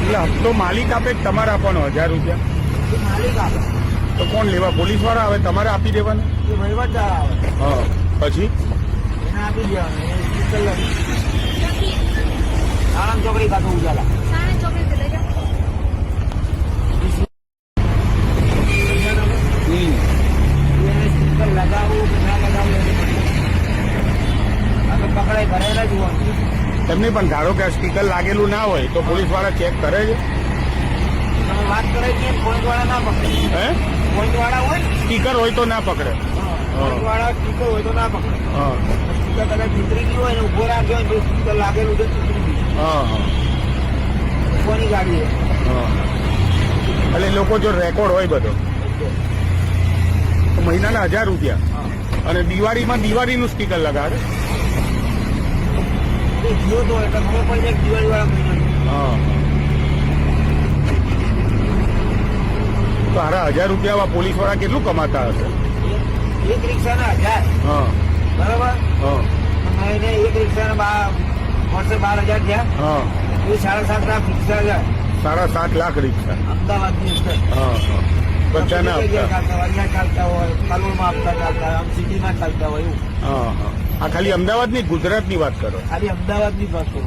એટલે હપ્તો માલિક આપે કે તમારે આપવાનો 1000 રૂપિયા? એ માલિક આપે. તો કોણ લેવા? પોલીસ વાળા આવે? તમારે આપી દેવાના? એ વહીવટદાર આવે. હા, પછી એને આપી દેવાનું. એ સ્ટીકર લઈ આણંદ ચોકડી કાઢો ઉજાલા. સાણંદ ચોકડી લઈ જાઓ. એને સ્ટીકર લગાવવું કે ના લગાવવું આ તો પકડાય ભરેલા જ હોવાનું. એમની પણ ધારો કે સ્ટીકર લાગેલું ના હોય તો પોલીસ વાળા ચેક કરે છે? તમે વાત કરે કે પોઈન્ટ વાળા ના પકડે. હે? પોઈન્ટ વાળા હોય ને, સ્ટીકર હોય તો ના પકડે? પોઈન્ટ વાળા સ્ટીકર હોય તો ના પકડે. હા સ્ટીકર કદાચ ઉતરી ગયું હોય ને ઉભો રાખ્યો હોય તો સ્ટીકર લાગેલું છે ઉતરી ગયું. હા કોની ગાડી છે? હા. એટલે લોકો જો રેકોર્ડ હોય બધો તો મહિનાના 1000 રૂપિયા. અને દિવાળીમાં દિવાળીનું સ્ટીકર લગાડે? એ જીઓ તો એટલે ખબર પડી જાય દિવાળી વાળા મહિના. હા. તો હારા 1000 રૂપિયા પોલીસ વાળા કેટલું કમાતા હશે? એક રિક્ષાના 1000. હા બરાબર. હા મહિને એક રિક્ષાના વર્ષે 12,000 થયા. હા. એ 7.5 લાખ રિક્ષા છે 7.5 લાખ રિક્ષા. અમદાવાદની અંદર. હા હા. બધાના આપતા. અહીંયા ચાલતા હોય, કાલોલમાં આપતા ચાલતા હોય, આમ સિટીમાં ચાલતા હોય એવું. હા હા. આ ખાલી અમદાવાદની ગુજરાતની વાત કરો? ખાલી અમદાવાદની જ વાત કરું.